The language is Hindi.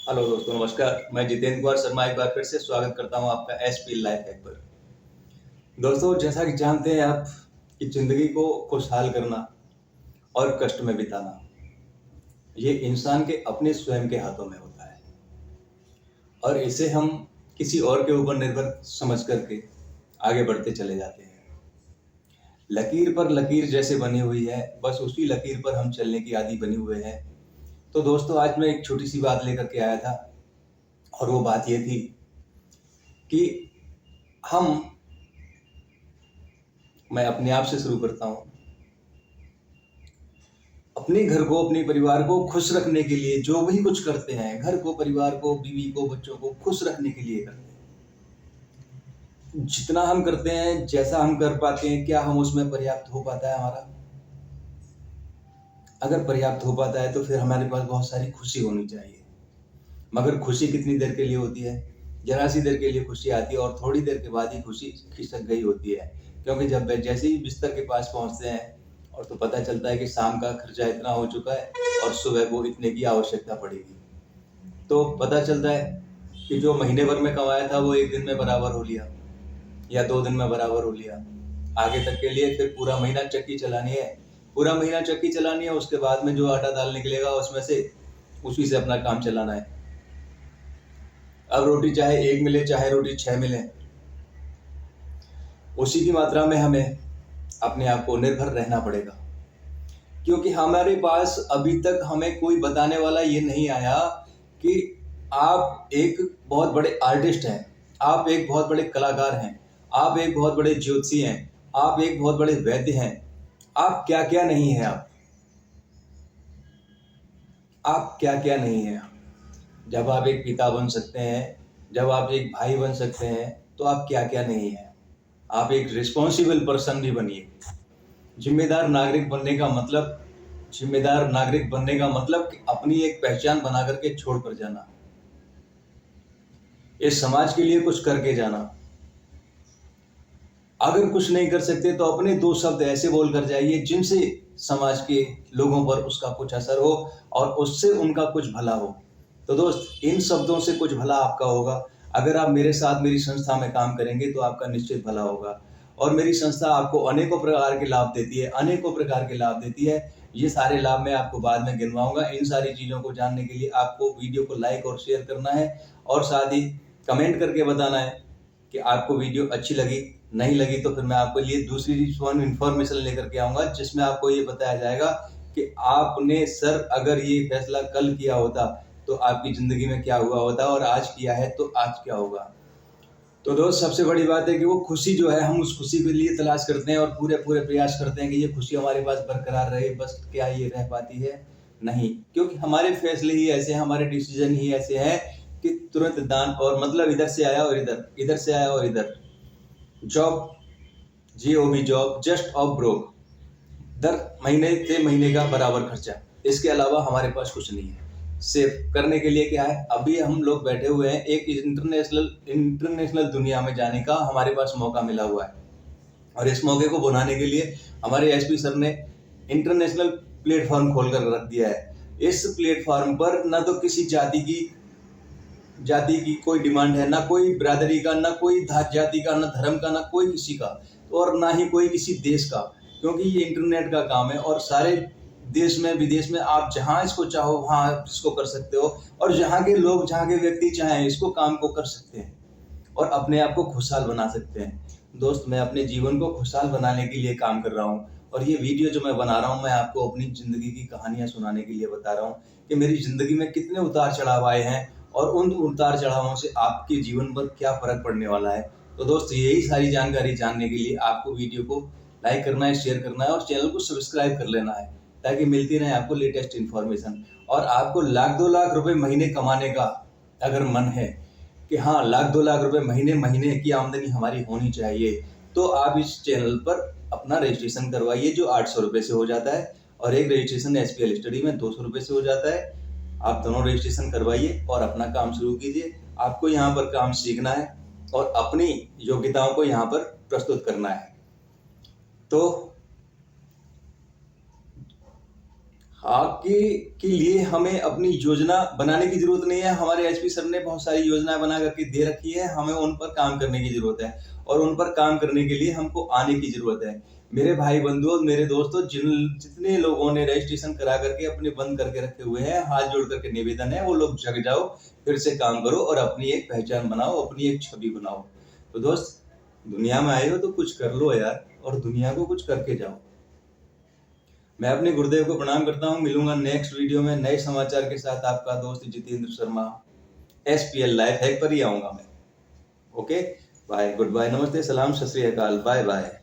हेलो दोस्तों, नमस्कार। मैं जितेंद्र कुमार शर्मा एक बार फिर से स्वागत करता हूं आपका एसपी लाइफ हैक पर। दोस्तों, जैसा कि जानते हैं आप कि ज़िंदगी को खुशहाल करना और कष्ट में बिताना, ये इंसान के अपने स्वयं के हाथों में होता है और इसे हम किसी और के ऊपर निर्भर समझ करके आगे बढ़ते चले जाते हैं। लकीर पर लकीर जैसे बनी हुई है, बस उसी लकीर पर हम चलने की आदी बने हुए हैं। तो दोस्तों, आज मैं एक छोटी-सी बात लेकर के आया था और वो बात ये थी कि हम मैं अपने आप से शुरू करता हूँ। अपने घर को, अपने परिवार को खुश रखने के लिए जो भी कुछ करते हैं, घर को, परिवार को, बीवी को, बच्चों को खुश रखने के लिए करते हैं। जितना हम करते हैं, जैसा हम कर पाते हैं, क्या हम उसमें पर्याप्त हो पाता है हमारा? अगर पर्याप्त हो पाता है तो फिर हमारे पास बहुत सारी खुशी होनी चाहिए। मगर खुशी कितनी देर के लिए होती है? ज़रा-सी देर के लिए खुशी आती है और थोड़ी देर के बाद ही खुशी खिसक गई होती है। क्योंकि जब जैसे ही बिस्तर के पास पहुँचते हैं और तो पता चलता है कि शाम का खर्चा इतना हो चुका है और सुबह को इतने की आवश्यकता पड़ेगी। तो पता चलता है कि जो महीने भर में कमाया था वो 1 दिन में बराबर हो लिया या 2 दिन में बराबर हो लिया। आगे तक के लिए फिर पूरा महीना चक्की चलानी है। पूरा महीना चक्की चलानी है, उसके बाद में जो आटा दाल निकलेगा उसमें से उसी से अपना काम चलाना है। अब रोटी चाहे 1 मिले, चाहे रोटी 6 मिले, उसी की मात्रा में हमें अपने आप को निर्भर रहना पड़ेगा। क्योंकि हमारे पास अभी तक हमें कोई बताने वाला ये नहीं आया कि आप एक बहुत बड़े आर्टिस्ट हैं, आप एक बहुत बड़े कलाकार हैं, आप एक बहुत बड़े ज्योतिषी हैं, आप एक बहुत बड़े वैद्य हैं। आप क्या-क्या नहीं हैं आप क्या-क्या नहीं हैं आप। जब आप एक पिता बन सकते हैं, जब आप एक भाई बन सकते हैं, तो आप क्या-क्या नहीं हैं। आप एक रिस्पॉन्सिबल पर्सन भी बनिए। ज़िम्मेदार नागरिक बनने का मतलब कि अपनी एक पहचान बना कर के छोड़ कर जाना। इस समाज के लिए कुछ करके जाना। अगर कुछ नहीं कर सकते तो अपने 2 शब्द ऐसे बोल कर जाइए जिनसे समाज के लोगों पर उसका कुछ असर हो और उससे उनका कुछ भला हो। तो दोस्त, इन शब्दों से कुछ भला आपका होगा। अगर आप मेरे साथ मेरी संस्था में काम करेंगे तो आपका निश्चित भला होगा और मेरी संस्था आपको अनेकों प्रकार के लाभ देती है, अनेकों प्रकार के लाभ देती है। ये सारे लाभ मैं आपको बाद में गिनवाऊँगा। इन सारी चीज़ों को जानने के लिए आपको वीडियो को लाइक और शेयर करना है और साथ ही कमेंट करके बताना है कि आपको वीडियो अच्छी लगी, नहीं लगी तो फिर मैं आपके लिए दूसरी इन्फॉर्मेशन लेकर के आऊँगा जिसमें आपको ये बताया जाएगा कि आपने सर अगर ये फैसला कल किया होता तो आपकी ज़िंदगी में क्या हुआ होता और आज किया है तो आज क्या होगा। तो दोस्त, सबसे बड़ी बात है कि वो खुशी जो है हम उस खुशी के लिए तलाश करते हैं और पूरे प्रयास करते हैं कि ये खुशी हमारे पास बरकरार रहे, बस क्या ये रह पाती है? नहीं, क्योंकि हमारे फैसले ही ऐसे हैं, हमारे डिसीज़न ही ऐसे हैं कि तुरंत दान और मतलब इधर से आया और इधर से आया और इधर। Job, job job just of broke, दर महीने से महीने का बराबर खर्चा। इसके अलावा हमारे पास कुछ नहीं है। सेव करने के लिए क्या है, अभी हम लोग बैठे हुए हैं, एक इंटरनेशनल दुनिया में जाने का हमारे पास मौका मिला हुआ है और इस मौके को बनाने के लिए हमारे एसपी सर ने इंटरनेशनल प्लेटफॉर्म खोल कर रख दिया है। इस प्लेटफॉर्म पर ना तो किसी जाति की कोई डिमांड है, ना कोई बिरादरी का, ना कोई जाति का, ना धर्म का, ना कोई किसी का, तो और ना ही कोई किसी देश का, क्योंकि ये इंटरनेट का काम है और सारे देश में विदेश में आप जहाँ इसको चाहो वहाँ आप इसको कर सकते हो और जहाँ के लोग, जहाँ के व्यक्ति चाहें इसको काम को कर सकते हैं और अपने आप को खुशहाल बना सकते हैं। दोस्त, मैं अपने जीवन को खुशहाल बनाने के लिए काम कर रहा हूँ और ये वीडियो जो मैं बना रहा हूँ, मैं आपको अपनी ज़िंदगी की कहानियाँ सुनाने के लिए बता रहा हूँ कि मेरी ज़िंदगी में कितने उतार-चढ़ाव आए हैं और उन उतार-चढ़ावों से आपके जीवन पर क्या फ़र्क पड़ने वाला है। तो दोस्त, यही सारी जानकारी जानने के लिए आपको वीडियो को लाइक करना है, शेयर करना है और चैनल को सब्सक्राइब कर लेना है, ताकि मिलती रहे आपको लेटेस्ट इन्फॉर्मेशन। और आपको लाख 2 लाख रुपए महीने कमाने का अगर मन है कि हाँ, लाख 2 लाख रुपए महीने की आमदनी हमारी होनी चाहिए, तो आप इस चैनल पर अपना रजिस्ट्रेशन करवाइए जो 800 रुपए से हो जाता है और एक रजिस्ट्रेशन एसपीएल स्टडी में 200 रुपए से हो जाता है। आप दोनों रजिस्ट्रेशन करवाइए और अपना काम शुरू कीजिए। आपको यहाँ पर काम सीखना है और अपनी योग्यताओं को यहाँ पर प्रस्तुत करना है। तो आगे के लिए हमें अपनी योजना बनाने की जरूरत नहीं है। हमारे एचपी सर ने बहुत सारी योजनाएं बना करके दे रखी है, हमें उन पर काम करने की जरूरत है और उन पर काम करने के लिए हमको आने की जरूरत है। मेरे भाई बंधु और मेरे दोस्तों, जितने लोगों ने रजिस्ट्रेशन करा करके अपने बंद करके रखे हुए हैं, हाथ जोड़ करके निवेदन है, वो लोग जग जाओ, फिर से काम करो और अपनी एक पहचान बनाओ, अपनी एक छवि बनाओ। तो दोस्त, दुनिया में आए हो तो कुछ कर लो यार, और दुनिया को कुछ करके जाओ। मैं अपने गुरुदेव को प्रणाम करता हूँ। मिलूंगा नेक्स्ट वीडियो में नए समाचार के साथ। आपका दोस्त Jitendra Sharma, SPL life hack पर ही आऊंगा मैं। ओके, बाय, गुड बाय, नमस्ते, सलाम, सत श्री अकाल, बाय बाय।